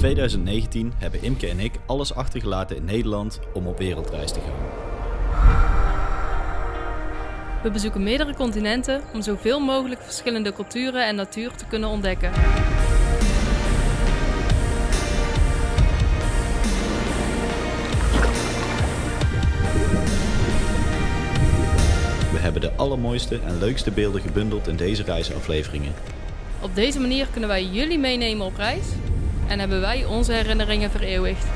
2019 hebben Imke en ik alles achtergelaten in Nederland om op wereldreis te gaan. We bezoeken meerdere continenten om zoveel mogelijk verschillende culturen en natuur te kunnen ontdekken. We hebben de allermooiste en leukste beelden gebundeld in deze reisafleveringen. Op deze manier kunnen wij jullie meenemen op reis en hebben wij onze herinneringen vereeuwigd.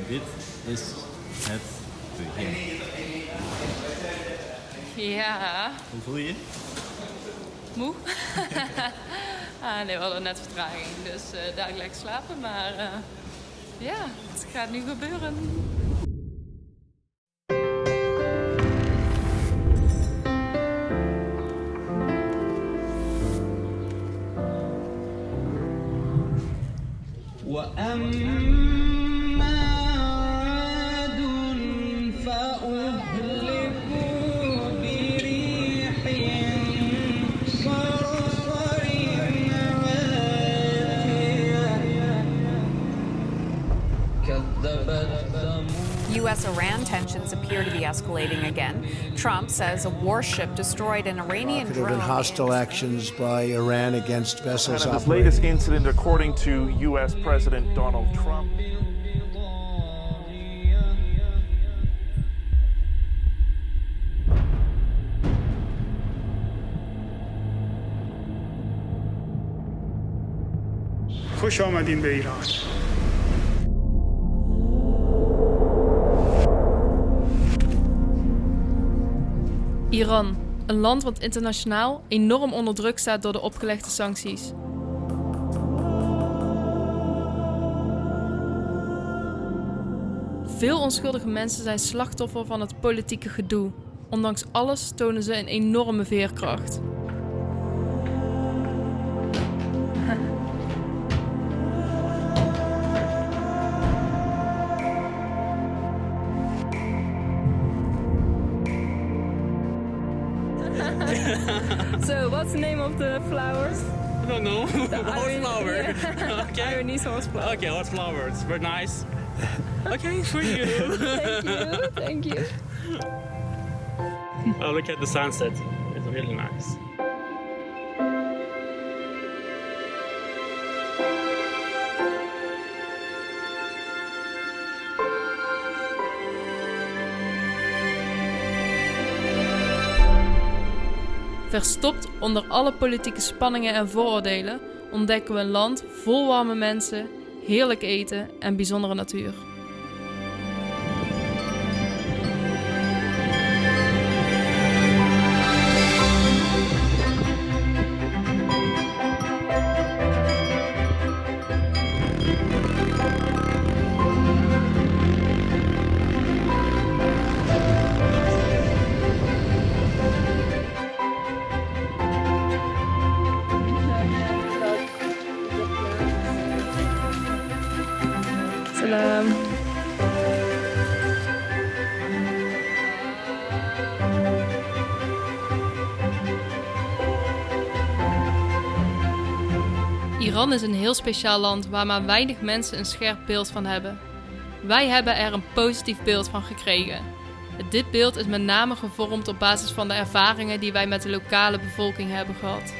Dit is het begin. Ja, Hoe voel je je? moe? Nee, we hadden net vertraging, dus daar lekker slapen. Maar ja, het gaat nu gebeuren. U.S.-Iran tensions appear to be escalating again. Trump says a warship destroyed an Iranian There have drone. been hostile actions by Iran against vessels This operating. latest incident, according to U.S. President Donald Trump. خوش آمدین به ایران. Iran, een land wat internationaal enorm onder druk staat door de opgelegde sancties. Veel onschuldige mensen zijn slachtoffer van het politieke gedoe. Ondanks alles tonen ze een enorme veerkracht. So, what's the name of the flowers? I don't know. Horse flower. Okay. Ironese horse flower. Okay, horse flower. It's very nice. Okay, for you. Thank you. Oh, look at the sunset. It's really nice. Verstopt onder alle politieke spanningen en vooroordelen ontdekken we een land vol warme mensen, heerlijk eten en bijzondere natuur. Salam. Iran is een heel speciaal land waar maar weinig mensen een scherp beeld van hebben. Wij hebben er een positief beeld van gekregen. Dit beeld is met name gevormd op basis van de ervaringen die wij met de lokale bevolking hebben gehad.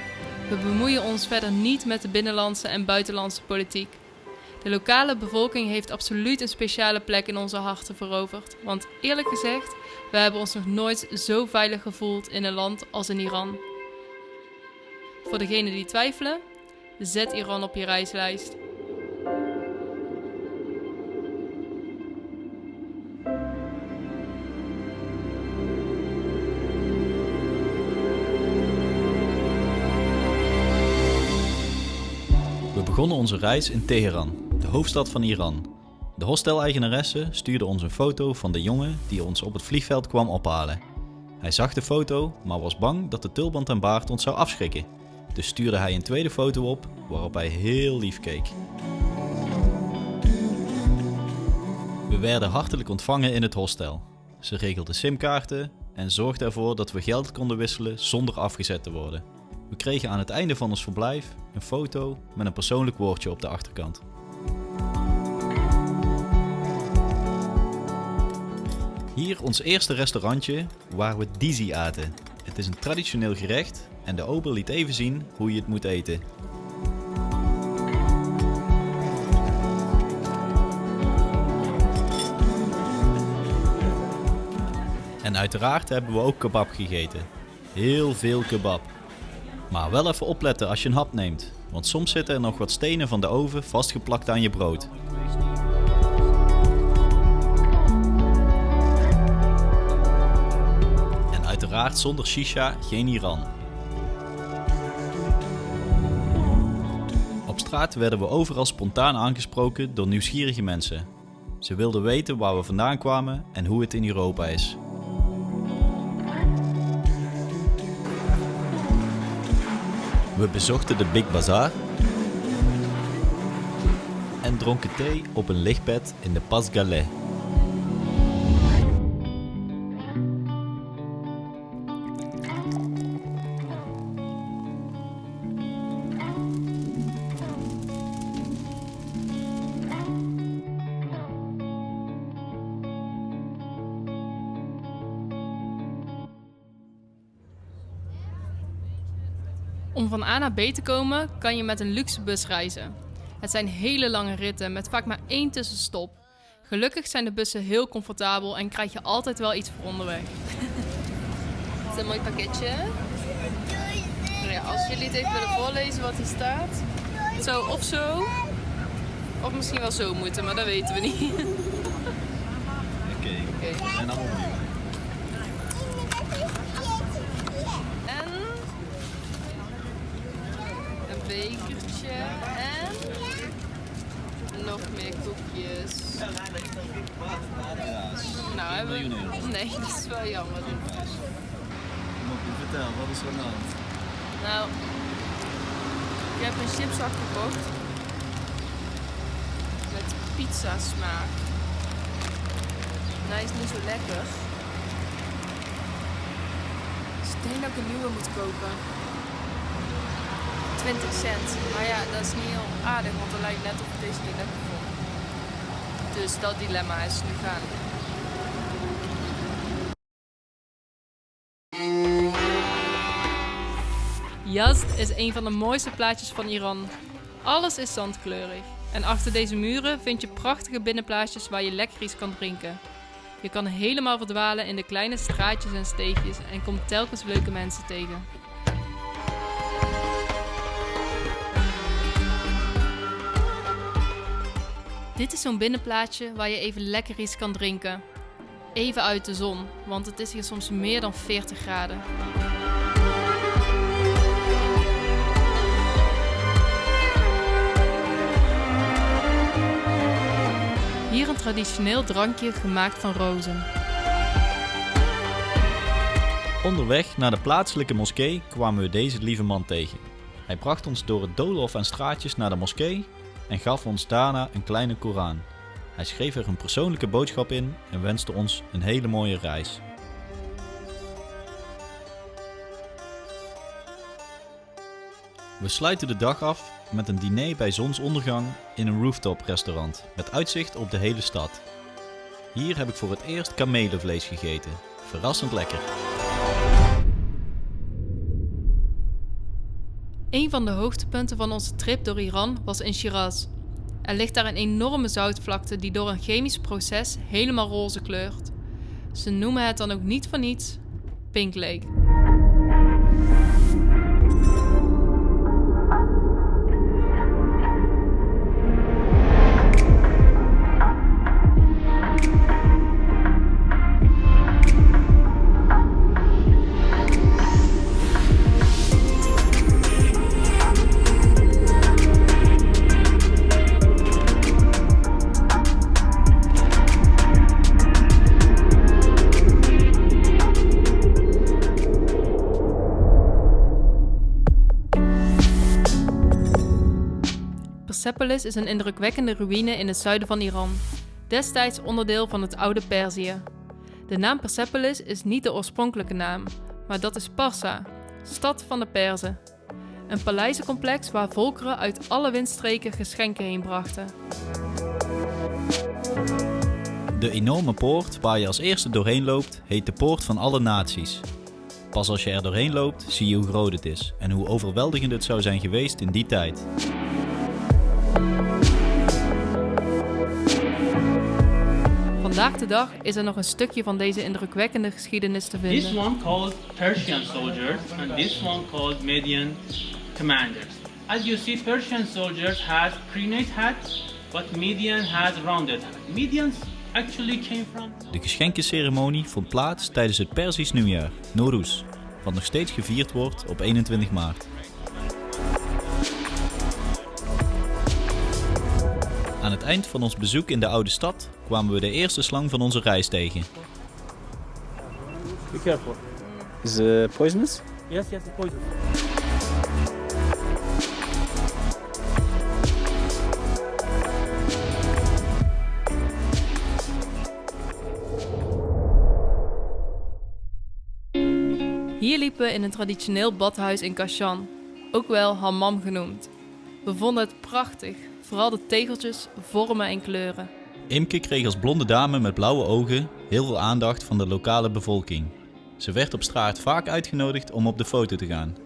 We bemoeien ons verder niet met de binnenlandse en buitenlandse politiek. De lokale bevolking heeft absoluut een speciale plek in onze harten veroverd. Want eerlijk gezegd, we hebben ons nog nooit zo veilig gevoeld in een land als in Iran. Voor degenen die twijfelen, zet Iran op je reislijst. We begonnen onze reis in Teheran, de hoofdstad van Iran. De hosteleigenaresse stuurde ons een foto van de jongen die ons op het vliegveld kwam ophalen. Hij zag de foto, maar was bang dat de tulband en baard ons zou afschrikken. dus stuurde hij een tweede foto op waarop hij heel lief keek. We werden hartelijk ontvangen in het hostel. Ze regelde simkaarten en zorgde ervoor dat we geld konden wisselen zonder afgezet te worden. We kregen aan het einde van ons verblijf een foto met een persoonlijk woordje op de achterkant. Hier ons eerste restaurantje waar we dizzy aten. Het is een traditioneel gerecht en de ober liet even zien hoe je het moet eten. En uiteraard hebben we ook kebab gegeten. Heel veel kebab. Maar wel even opletten als je een hap neemt, want soms zitten er nog wat stenen van de oven vastgeplakt aan je brood. En uiteraard zonder shisha geen Iran. Op straat werden we overal spontaan aangesproken door nieuwsgierige mensen. Ze wilden weten waar we vandaan kwamen en hoe het in Europa is. We bezochten de Big Bazaar en dronken thee op een lichtbed in de Pas Galais. Om van A naar B te komen kan je met een luxe bus reizen. Het zijn hele lange ritten met vaak maar 1 tussenstop. Gelukkig zijn de bussen heel comfortabel en krijg je altijd wel iets voor onderweg. Het is een mooi pakketje. Ja, als jullie het even willen voorlezen wat hier staat. Zo of zo. Of misschien wel zo moeten, maar dat weten we niet. Oké. En dan opnieuw. En een bekertje en nog meer koekjes. Nou, hebben we... Nee, dat is wel jammer. Vertel, wat is er aan de hand? Nou, ik heb een chipszak gekocht met pizza smaak. En hij is niet zo lekker. Dus ik denk dat ik een nieuwe moet kopen. 20 cent. Maar ja, dat is niet heel aardig, want het lijkt net of ik deze niet lekker vond. Dus dat dilemma is nu gaan. Yazd is een van de mooiste plaatsjes van Iran. Alles is zandkleurig. En achter deze muren vind je prachtige binnenplaatsjes waar je lekker iets kan drinken. Je kan helemaal verdwalen in de kleine straatjes en steegjes en komt telkens leuke mensen tegen. Dit is zo'n binnenplaatsje waar je even lekker iets kan drinken. Even uit de zon, want het is hier soms meer dan 40 graden. Hier een traditioneel drankje gemaakt van rozen. Onderweg naar de plaatselijke moskee kwamen we deze lieve man tegen. Hij bracht ons door het doolhof en straatjes naar de moskee en gaf ons daarna een kleine Koran. Hij schreef er een persoonlijke boodschap in en wenste ons een hele mooie reis. We sluiten de dag af met een diner bij zonsondergang in een rooftop restaurant met uitzicht op de hele stad. Hier heb ik voor het eerst kamelenvlees gegeten. Verrassend lekker. Een van de hoogtepunten van onze trip door Iran was in Shiraz. Er ligt daar een enorme zoutvlakte die door een chemisch proces helemaal roze kleurt. Ze noemen het dan ook niet voor niets Pink Lake. Persepolis is een indrukwekkende ruïne in het zuiden van Iran, destijds onderdeel van het oude Perzië. De naam Persepolis is niet de oorspronkelijke naam, maar dat is Parsa, stad van de Perzen. Een paleizencomplex waar volkeren uit alle windstreken geschenken heen brachten. De enorme poort waar je als eerste doorheen loopt, heet de Poort van alle Naties. Pas als je er doorheen loopt, zie je hoe groot het is en hoe overweldigend het zou zijn geweest in die tijd. Vandaag de dag is er nog een stukje van deze indrukwekkende geschiedenis te This vinden. one called Persian soldiers and this one called Median commanders. As you see, Persian soldiers has crenate hat, but Median has rounded hat. Medians actually came from... De geschenkenceremonie vond plaats tijdens het Perzisch nieuwjaar, Nowruz, wat nog steeds gevierd wordt op 21 maart. Aan het eind van ons bezoek in de oude stad kwamen we de eerste slang van onze reis tegen. Be careful. Is poisonous? Yes, poison. Hier liepen we in een traditioneel badhuis in Kashan, ook wel hammam genoemd. We vonden het prachtig, vooral de tegeltjes, vormen en kleuren. Imke kreeg als blonde dame met blauwe ogen heel veel aandacht van de lokale bevolking. Ze werd op straat vaak uitgenodigd om op de foto te gaan.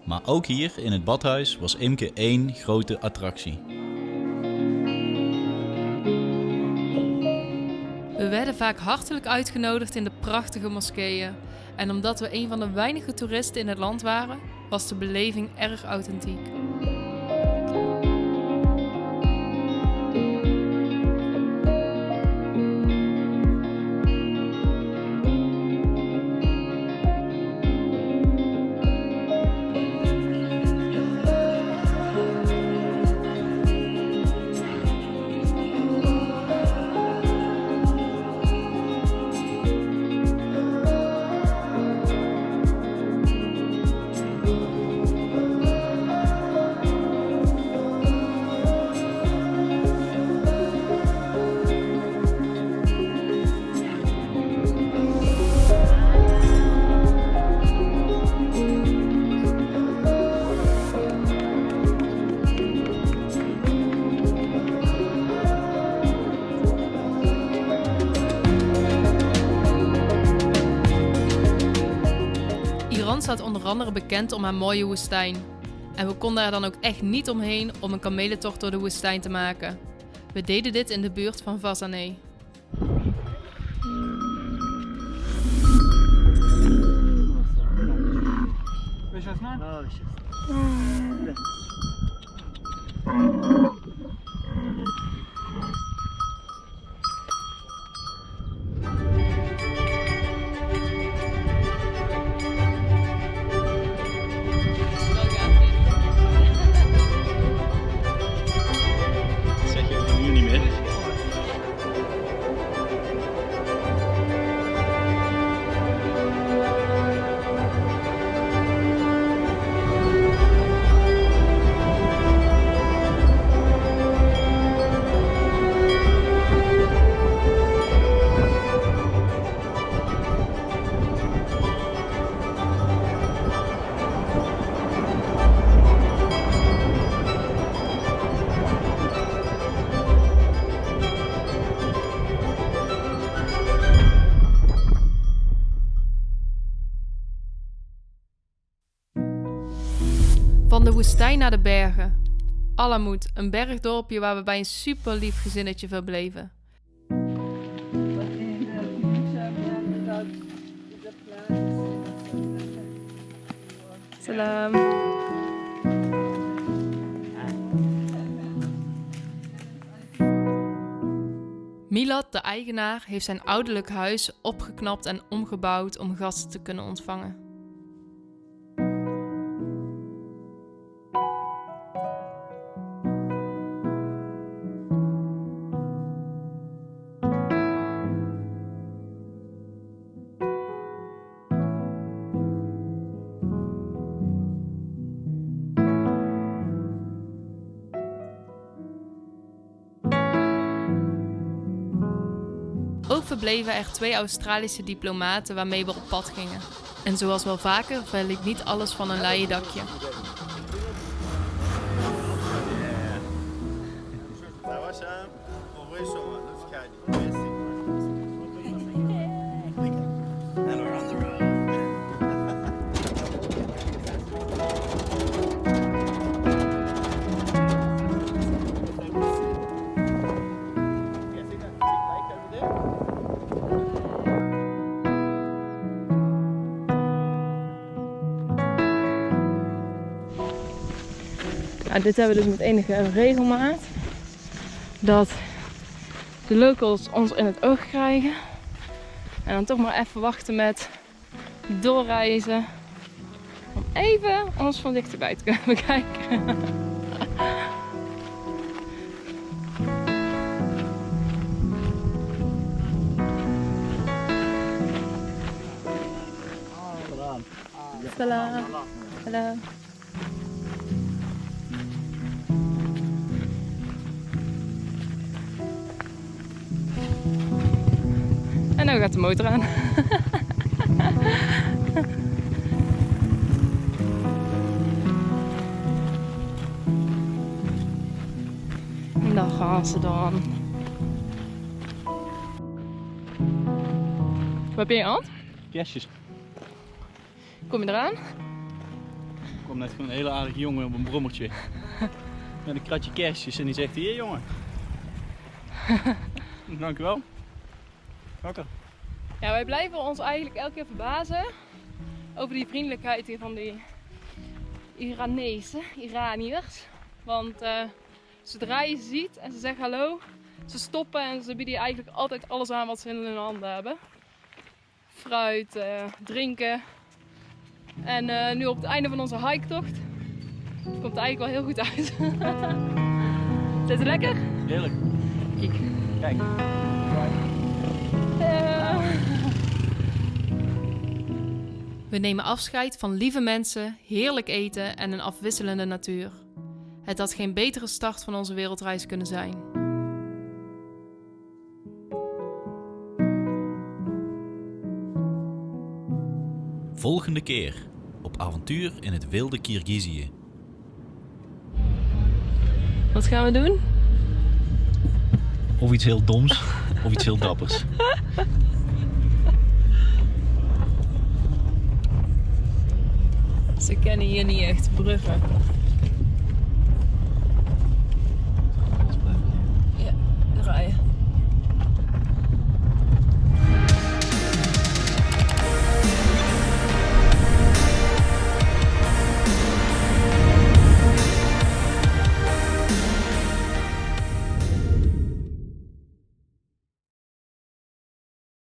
Maar ook hier in het badhuis was Imke één grote attractie. We werden vaak hartelijk uitgenodigd in de prachtige moskeeën. En omdat we een van de weinige toeristen in het land waren, was de beleving erg authentiek. Iran staat onder andere bekend om haar mooie woestijn. En we konden er dan ook echt niet omheen om een kamelentocht door de woestijn te maken. We deden dit in de buurt van Vazaneh. Zeg je nu niet meer? Van de woestijn naar de bergen. Alamut, een bergdorpje waar we bij een super lief gezinnetje verbleven. Salam. Milad, de eigenaar, heeft zijn ouderlijk huis opgeknapt en omgebouwd om gasten te kunnen ontvangen. verbleven er 2 Australische diplomaten waarmee we op pad gingen. En zoals wel vaker verliep niet alles van een leien dakje. Nou, dit hebben we dus met enige regelmaat. Dat de locals ons in het oog krijgen. En dan toch maar even wachten met doorreizen. Om even ons van dichterbij te kunnen bekijken. Hallo. Hallo. En nu gaat de motor aan. En dan gaan ze dan. Wat heb je in je hand? Kerstjes. Kom je eraan? Er kwam net gewoon een hele aardige jongen op een brommertje. Met een kratje kerstjes en die zegt: hier jongen. Dankjewel. Wakker. Ja, wij blijven ons eigenlijk elke keer verbazen over die vriendelijkheid hier van die Iraniërs. Want zodra je ze ziet en ze zeggen hallo, ze stoppen en ze bieden je eigenlijk altijd alles aan wat ze in hun handen hebben. Fruit, drinken. En nu op het einde van onze hiketocht komt het eigenlijk wel heel goed uit. Zit het lekker? Heerlijk. Kijk. Kijk. We nemen afscheid van lieve mensen, heerlijk eten en een afwisselende natuur. Het had geen betere start van onze wereldreis kunnen zijn. Volgende keer op avontuur in het wilde Kirgizië. Wat gaan we doen? Of iets heel doms, of iets heel dappers. Ze kennen hier niet echt bruggen.